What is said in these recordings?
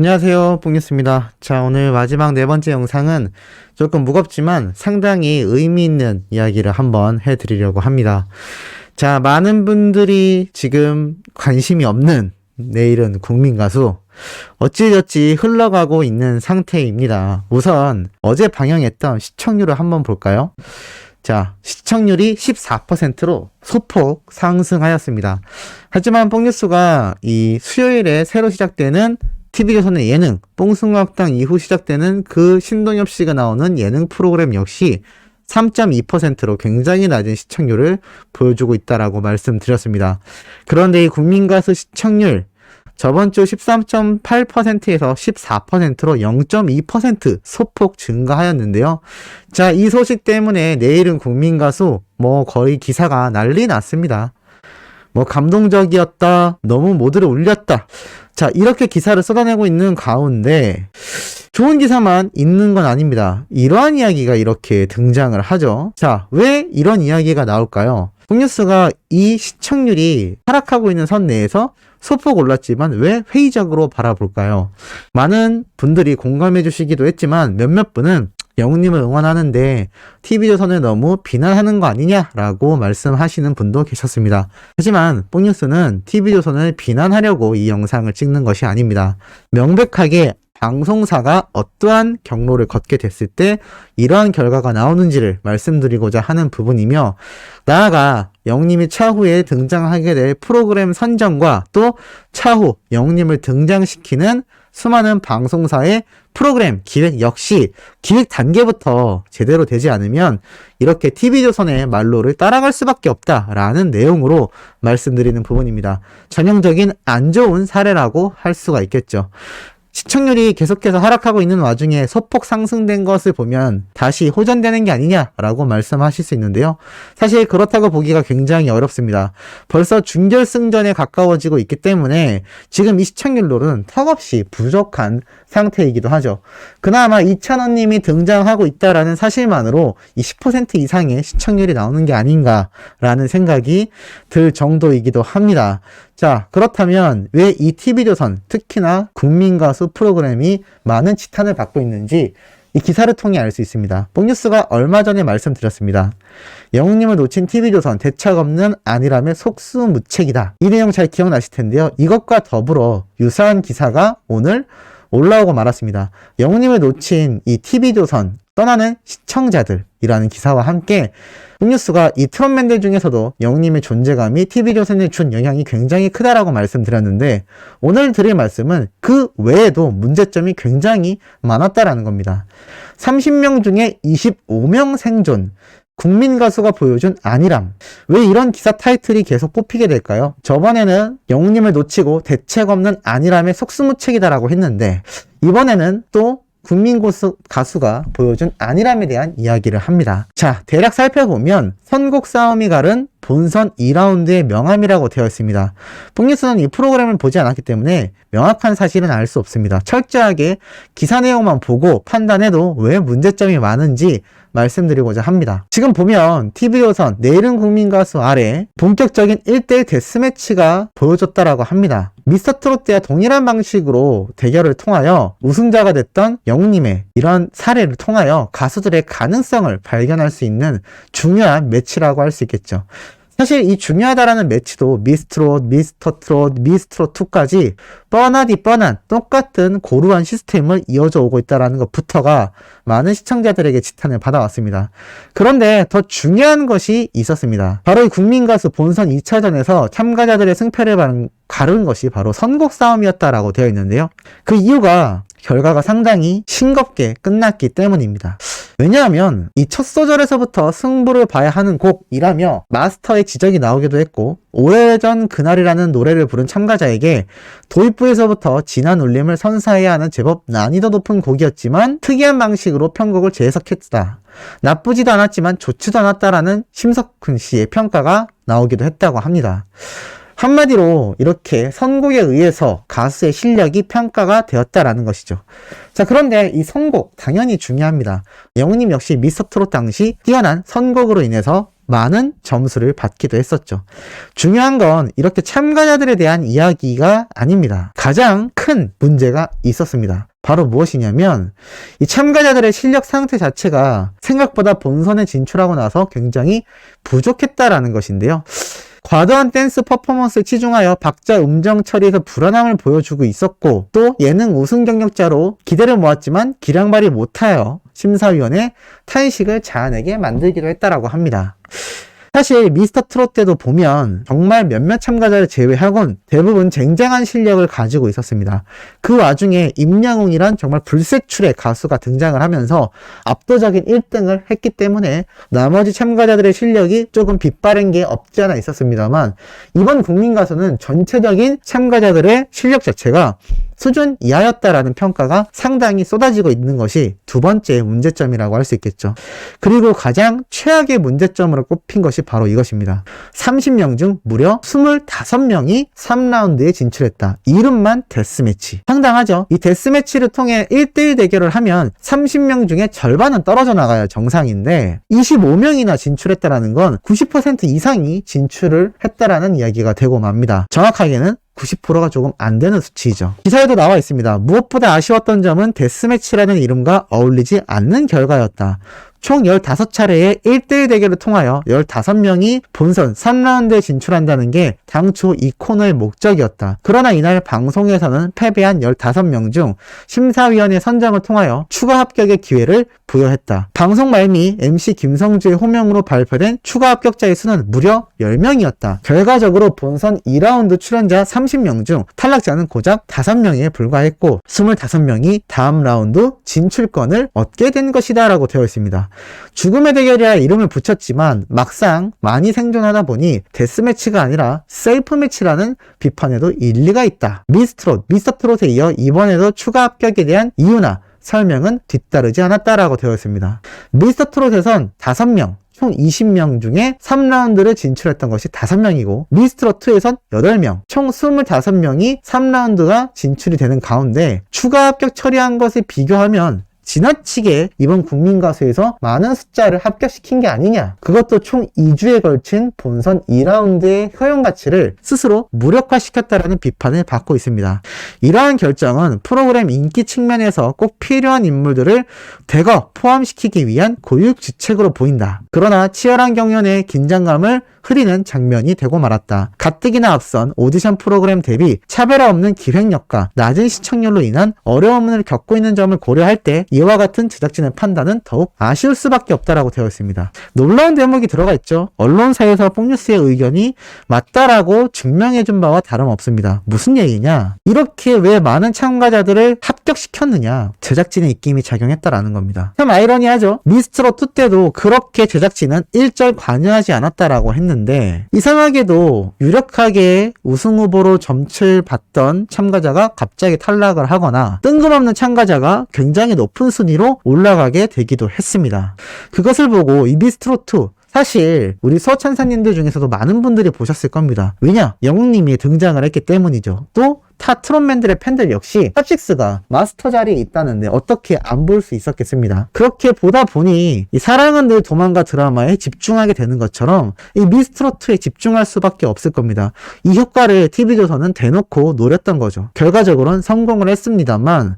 안녕하세요, 뽕뉴스입니다. 자, 오늘 마지막 네 번째 영상은 조금 무겁지만 상당히 의미 있는 이야기를 한번 해드리려고 합니다. 자, 많은 분들이 지금 관심이 없는 내일은 국민가수 어찌저찌 흘러가고 있는 상태입니다. 우선 어제 방영했던 시청률을 한번 볼까요? 자, 시청률이 14%로 소폭 상승하였습니다. 하지만 뽕뉴스가 이 수요일에 새로 시작되는 TV조선의 예능 뽕숭아학당 이후 시작되는 그 신동엽 씨가 나오는 예능 프로그램 역시 3.2%로 굉장히 낮은 시청률을 보여주고 있다라고 말씀드렸습니다. 그런데 이 국민가수 시청률 저번 주 13.8%에서 14%로 0.2% 소폭 증가하였는데요. 자, 이 소식 때문에 내일은 국민가수 거의 기사가 난리 났습니다. 감동적이었다, 너무 모두를 울렸다. 자, 이렇게 기사를 쏟아내고 있는 가운데 좋은 기사만 있는 건 아닙니다. 이러한 이야기가 이렇게 등장을 하죠. 자, 왜 이런 이야기가 나올까요? 뽕뉴스가 이 시청률이 하락하고 있는 선 내에서 소폭 올랐지만 왜 회의적으로 바라볼까요? 많은 분들이 공감해 주시기도 했지만 몇몇 분은 영웅님을 응원하는데 TV조선을 너무 비난하는 거 아니냐라고 말씀하시는 분도 계셨습니다. 하지만 뽕뉴스는 TV조선을 비난하려고 이 영상을 찍는 것이 아닙니다. 명백하게 방송사가 어떠한 경로를 걷게 됐을 때 이러한 결과가 나오는지를 말씀드리고자 하는 부분이며, 나아가 영웅님이 차후에 등장하게 될 프로그램 선정과 또 차후 영웅님을 등장시키는 수많은 방송사의 프로그램 기획 역시 기획 단계부터 제대로 되지 않으면 이렇게 TV조선의 말로를 따라갈 수밖에 없다라는 내용으로 말씀드리는 부분입니다. 전형적인 안 좋은 사례라고 할 수가 있겠죠. 시청률이 계속해서 하락하고 있는 와중에 소폭 상승된 것을 보면 다시 호전되는 게 아니냐라고 말씀하실 수 있는데요. 사실 그렇다고 보기가 굉장히 어렵습니다. 벌써 준결승전에 가까워지고 있기 때문에 지금 이 시청률로는 턱없이 부족한 상태이기도 하죠. 그나마 이찬원님이 등장하고 있다라는 사실만으로 이 10% 이상의 시청률이 나오는 게 아닌가라는 생각이 들 정도이기도 합니다. 자, 그렇다면 왜 이 TV조선, 특히나 국민가수 프로그램이 많은 지탄을 받고 있는지 이 기사를 통해 알 수 있습니다. 뽕뉴스가 얼마 전에 말씀드렸습니다. 영웅님을 놓친 TV조선 대책 없는 안일함의 속수무책이다. 이 내용 잘 기억나실 텐데요. 이것과 더불어 유사한 기사가 오늘 올라오고 말았습니다. 영웅님을 놓친 이 TV조선 떠나는 시청자들이라는 기사와 함께 뽕뉴스가 이 트롯맨들 중에서도 영웅님의 존재감이 TV조선에 준 영향이 굉장히 크다라고 말씀드렸는데, 오늘 드릴 말씀은 그 외에도 문제점이 굉장히 많았다라는 겁니다. 30명 중에 25명 생존, 국민가수가 보여준 안일함. 왜 이런 기사 타이틀이 계속 뽑히게 될까요? 저번에는 영웅님을 놓치고 대책 없는 안일함의 속수무책이다라고 했는데, 이번에는 또 국민가수가 보여준 안일함에 대한 이야기를 합니다. 자, 대략 살펴보면 선곡 싸움이 가른 본선 2라운드의 명함이라고 되어 있습니다. 뽕뉴스는 이 프로그램을 보지 않았기 때문에 명확한 사실은 알 수 없습니다. 철저하게 기사 내용만 보고 판단해도 왜 문제점이 많은지 말씀드리고자 합니다. 지금 보면 TV조선 내일은 국민가수 아래 본격적인 1대1 데스매치가 보여줬다라고 합니다. 미스터트롯 때와 동일한 방식으로 대결을 통하여 우승자가 됐던 영웅님의 이런 사례를 통하여 가수들의 가능성을 발견할 수 있는 중요한 매치라고 할 수 있겠죠. 사실 이 중요하다라는 매치도 미스트롯, 미스터트롯, 미스트롯2까지 뻔하디 뻔한 똑같은 고루한 시스템을 이어져 오고 있다는 것부터가 많은 시청자들에게 지탄을 받아왔습니다. 그런데 더 중요한 것이 있었습니다. 바로 이 국민가수 본선 2차전에서 참가자들의 승패를 가른 것이 바로 선곡 싸움이었다라고 되어 있는데요. 그 이유가 결과가 상당히 싱겁게 끝났기 때문입니다. 왜냐하면 이 첫 소절에서부터 승부를 봐야 하는 곡이라며 마스터의 지적이 나오기도 했고, 오래전 그날이라는 노래를 부른 참가자에게 도입부에서부터 진한 울림을 선사해야 하는 제법 난이도 높은 곡이었지만 특이한 방식으로 편곡을 재해석했다. 나쁘지도 않았지만 좋지도 않았다라는 심석훈 씨의 평가가 나오기도 했다고 합니다. 한마디로 이렇게 선곡에 의해서 가수의 실력이 평가가 되었다라는 것이죠. 자, 그런데 이 선곡 당연히 중요합니다. 영웅님 역시 미스터트롯 당시 뛰어난 선곡으로 인해서 많은 점수를 받기도 했었죠. 중요한 건 이렇게 참가자들에 대한 이야기가 아닙니다. 가장 큰 문제가 있었습니다. 바로 무엇이냐면 이 참가자들의 실력 상태 자체가 생각보다 본선에 진출하고 나서 굉장히 부족했다라는 것인데요. 과도한 댄스 퍼포먼스에 치중하여 박자 음정 처리에서 불안함을 보여주고 있었고, 또 예능 우승 경력자로 기대를 모았지만 기량 발휘 못하여 심사위원회 탄식을 자아내게 만들기도 했다라고 합니다. 사실 미스터 트롯 때도 보면 정말 몇몇 참가자를 제외하곤 대부분 쟁쟁한 실력을 가지고 있었습니다. 그 와중에 임영웅이란 정말 불세출의 가수가 등장을 하면서 압도적인 1등을 했기 때문에 나머지 참가자들의 실력이 조금 빗바른 게 없지 않아 있었습니다만, 이번 국민가수는 전체적인 참가자들의 실력 자체가 수준 이하였다라는 평가가 상당히 쏟아지고 있는 것이 두 번째 문제점이라고 할 수 있겠죠. 그리고 가장 최악의 문제점으로 꼽힌 것이 바로 이것입니다. 30명 중 무려 25명이 3라운드에 진출했다. 이름만 데스매치. 상당하죠? 이 데스매치를 통해 1대1 대결을 하면 30명 중에 절반은 떨어져 나가야 정상인데 25명이나 진출했다라는 건 90% 이상이 진출을 했다라는 이야기가 되고 맙니다. 정확하게는 90%가 조금 안 되는 수치이죠. 기사에도 나와 있습니다. 무엇보다 아쉬웠던 점은 데스매치라는 이름과 어울리지 않는 결과였다. 총 15차례의 1대1 대결을 통하여 15명이 본선 3라운드에 진출한다는 게 당초 이 코너의 목적이었다. 그러나 이날 방송에서는 패배한 15명 중 심사위원회 선정을 통하여 추가 합격의 기회를 부여했다. 방송 말미 MC 김성주의 호명으로 발표된 추가 합격자의 수는 무려 10명이었다. 결과적으로 본선 2라운드 출연자 30명 중 탈락자는 고작 5명에 불과했고 25명이 다음 라운드 진출권을 얻게 된 것이다 라고 되어 있습니다. 죽음의 대결이라 이름을 붙였지만 막상 많이 생존하다 보니 데스매치가 아니라 세이프 매치라는 비판에도 일리가 있다. 미스터 트롯에 이어 이번에도 추가 합격에 대한 이유나 설명은 뒤따르지 않았다라고 되어 있습니다. 미스터 트롯에선 5명, 총 20명 중에 3라운드를 진출했던 것이 5명이고 미스트롯2에선 8명, 총 25명이 3라운드가 진출이 되는 가운데 추가 합격 처리한 것을 비교하면 지나치게 이번 국민가수에서 많은 숫자를 합격시킨 게 아니냐. 그것도 총 2주에 걸친 본선 2라운드의 효용 가치를 스스로 무력화시켰다라는 비판을 받고 있습니다. 이러한 결정은 프로그램 인기 측면에서 꼭 필요한 인물들을 대거 포함시키기 위한 고육지책으로 보인다. 그러나 치열한 경연의 긴장감을 흐리는 장면이 되고 말았다. 가뜩이나 앞선 오디션 프로그램 대비 차별화 없는 기획력과 낮은 시청률로 인한 어려움을 겪고 있는 점을 고려할 때 이와 같은 제작진의 판단은 더욱 아쉬울 수밖에 없다라고 되어 있습니다. 놀라운 대목이 들어가 있죠. 언론사에서 폭뉴스의 의견이 맞다라고 증명해준 바와 다름없습니다. 무슨 얘기냐? 이렇게 왜 많은 참가자들을 합격시켰느냐? 제작진의 입김이 작용했다라는 겁니다. 참 아이러니하죠. 미스트롯2 때도 그렇게 제작진은 일절 관여하지 않았다라고 했는데 이상하게도 유력하게 우승 후보로 점칠 받던 참가자가 갑자기 탈락을 하거나 뜬금없는 참가자가 굉장히 높은 순위로 올라가게 되기도 했습니다. 그것을 보고 이 미스트롯2 사실 우리 수호천사님들 중에서도 많은 분들이 보셨을 겁니다. 왜냐? 영웅님이 등장을 했기 때문이죠. 또 타 트롯맨들의 팬들 역시 탑식스가 마스터 자리에 있다는데 어떻게 안 볼 수 있었겠습니다. 그렇게 보다 보니 이 사랑은 늘 도망가 드라마에 집중하게 되는 것처럼 이 미스트롯2에 집중할 수밖에 없을 겁니다. 이 효과를 TV조선은 대놓고 노렸던 거죠. 결과적으로는 성공을 했습니다만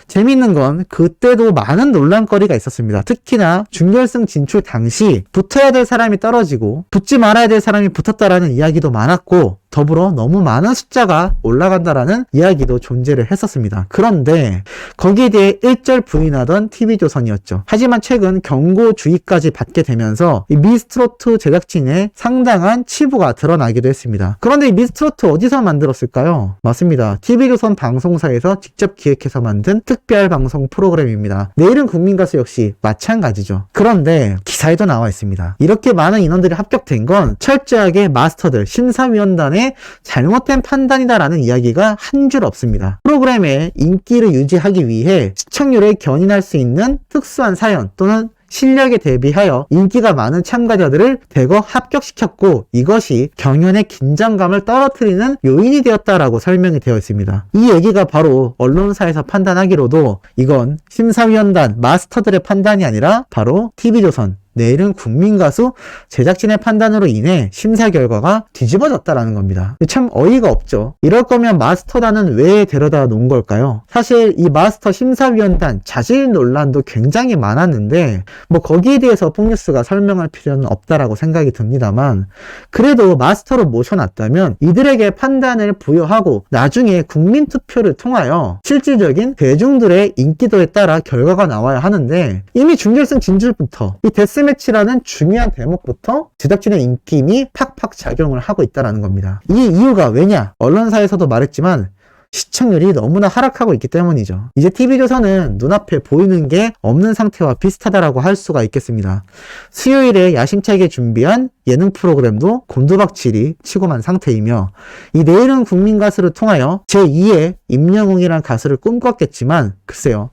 재미있는 건 그때도 많은 논란거리가 있었습니다. 특히나 준결승 진출 당시 붙어야 될 사람이 떨어지고 붙지 말아야 될 사람이 붙었다라는 이야기도 많았고 더불어 너무 많은 숫자가 올라간다라는 이야기도 존재를 했었습니다. 그런데 거기에 대해 일절 부인하던 TV조선이었죠. 하지만 최근 경고주의까지 받게 되면서 이 미스트롯2 제작진의 상당한 치부가 드러나기도 했습니다. 그런데 이 미스트롯2 어디서 만들었을까요? 맞습니다. TV조선 방송사에서 직접 기획해서 만든 특별 방송 프로그램입니다. 내일은 국민가수 역시 마찬가지죠. 그런데 기사에도 나와 있습니다. 이렇게 많은 인원들이 합격된 건 철저하게 마스터들, 심사위원단의 잘못된 판단이다라는 이야기가 한 줄 없습니다. 프로그램의 인기를 유지하기 위해 시청률을 견인할 수 있는 특수한 사연 또는 실력에 대비하여 인기가 많은 참가자들을 대거 합격시켰고 이것이 경연의 긴장감을 떨어뜨리는 요인이 되었다라고 설명이 되어 있습니다. 이 얘기가 바로 언론사에서 판단하기로도 이건 심사위원단 마스터들의 판단이 아니라 바로 TV조선 내일은 국민가수 제작진의 판단으로 인해 심사 결과가 뒤집어졌다라는 겁니다. 참 어이가 없죠. 이럴 거면 마스터단은 왜 데려다 놓은 걸까요? 사실 이 마스터 심사위원단 자질 논란도 굉장히 많았는데 뭐 거기에 대해서 폭뉴스가 설명할 필요는 없다라고 생각이 듭니다만, 그래도 마스터로 모셔놨다면 이들에게 판단을 부여하고 나중에 국민투표를 통하여 실질적인 대중들의 인기도에 따라 결과가 나와야 하는데, 이미 준결승 진출부터 이 데스매치라는 중요한 대목부터 제작진의 인기임이 팍팍 작용을 하고 있다는 겁니다. 이 이유가 왜냐? 언론사에서도 말했지만 시청률이 너무나 하락하고 있기 때문이죠. 이제 TV조선은 눈앞에 보이는 게 없는 상태와 비슷하다라고 할 수가 있겠습니다. 수요일에 야심차게 준비한 예능 프로그램도 곤두박질이 치고 만 상태이며, 이 내일은 국민가수를 통하여 제2의 임영웅이란 가수를 꿈꿨겠지만, 글쎄요,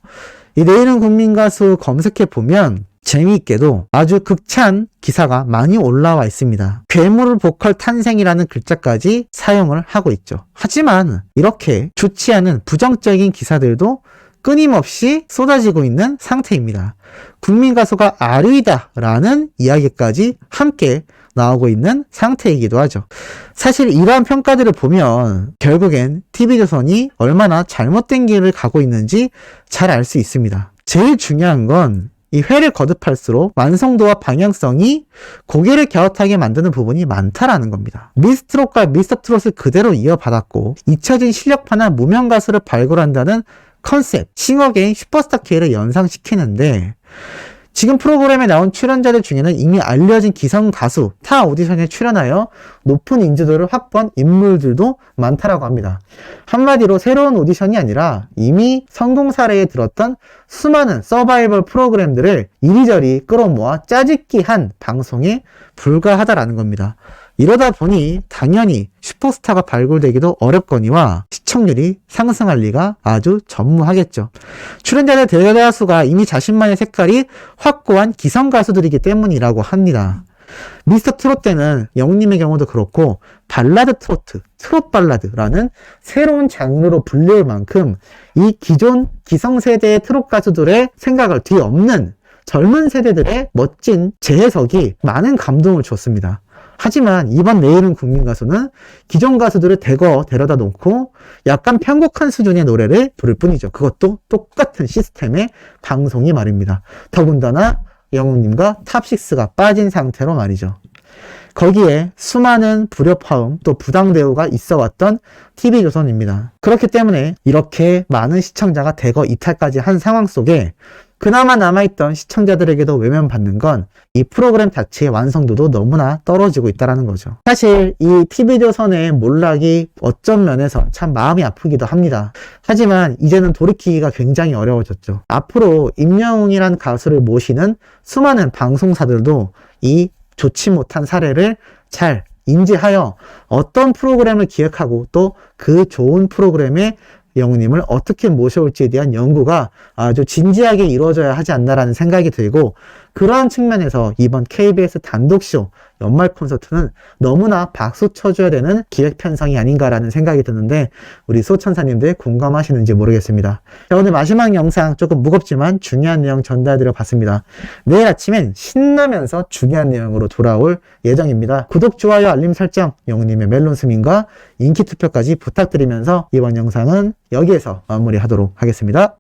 이 내일은 국민가수 검색해보면 재미있게도 아주 극찬 기사가 많이 올라와 있습니다. 괴물 보컬 탄생이라는 글자까지 사용을 하고 있죠. 하지만 이렇게 좋지 않은 부정적인 기사들도 끊임없이 쏟아지고 있는 상태입니다. 국민가수가 아류이다라는 이야기까지 함께 나오고 있는 상태이기도 하죠. 사실 이러한 평가들을 보면 결국엔 TV조선이 얼마나 잘못된 길을 가고 있는지 잘 알 수 있습니다. 제일 중요한 건 이 회를 거듭할수록 완성도와 방향성이 고개를 갸웃하게 만드는 부분이 많다라는 겁니다. 미스트롯과 미스터트롯을 그대로 이어받았고 잊혀진 실력파나 무명 가수를 발굴한다는 컨셉, 싱어게인 슈퍼스타 K를 연상시키는데, 지금 프로그램에 나온 출연자들 중에는 이미 알려진 기성 가수, 타 오디션에 출연하여 높은 인지도를 확보한 인물들도 많다라고 합니다. 한마디로 새로운 오디션이 아니라 이미 성공 사례에 들었던 수많은 서바이벌 프로그램들을 이리저리 끌어모아 짜집기한 방송에 불과하다라는 겁니다. 이러다 보니 당연히 슈퍼스타가 발굴되기도 어렵거니와 시청률이 상승할 리가 아주 전무하겠죠. 출연자들 대다수가 이미 자신만의 색깔이 확고한 기성 가수들이기 때문이라고 합니다. 미스터 트롯 때는 영웅님의 경우도 그렇고 발라드 트로트, 트롯 발라드라는 새로운 장르로 불릴 만큼 이 기존 기성세대의 트롯 가수들의 생각을 뒤엎는 젊은 세대들의 멋진 재해석이 많은 감동을 줬습니다. 하지만 이번 내일은 국민가수는 기존 가수들을 대거 데려다 놓고 약간 편곡한 수준의 노래를 부를 뿐이죠. 그것도 똑같은 시스템의 방송이 말입니다. 더군다나 영웅님과 탑6가 빠진 상태로 말이죠. 거기에 수많은 불협화음 또 부당대우가 있어왔던 TV조선입니다. 그렇기 때문에 이렇게 많은 시청자가 대거 이탈까지 한 상황 속에 그나마 남아있던 시청자들에게도 외면받는 건 이 프로그램 자체의 완성도도 너무나 떨어지고 있다는 거죠. 사실 이 TV조선의 몰락이 어쩐 면에서 참 마음이 아프기도 합니다. 하지만 이제는 돌이키기가 굉장히 어려워졌죠. 앞으로 임영웅이란 가수를 모시는 수많은 방송사들도 이 좋지 못한 사례를 잘 인지하여 어떤 프로그램을 기획하고 또 그 좋은 프로그램의 영웅님을 어떻게 모셔올지에 대한 연구가 아주 진지하게 이루어져야 하지 않나라는 생각이 들고, 그러한 측면에서 이번 KBS 단독쇼 연말 콘서트는 너무나 박수 쳐줘야 되는 기획 편성이 아닌가라는 생각이 드는데 우리 소천사님들 공감하시는지 모르겠습니다. 자, 오늘 마지막 영상 조금 무겁지만 중요한 내용 전달드려 봤습니다. 내일 아침엔 신나면서 중요한 내용으로 돌아올 예정입니다. 구독, 좋아요, 알림 설정, 영웅님의 멜론 스밍과 인기 투표까지 부탁드리면서 이번 영상은 여기에서 마무리하도록 하겠습니다.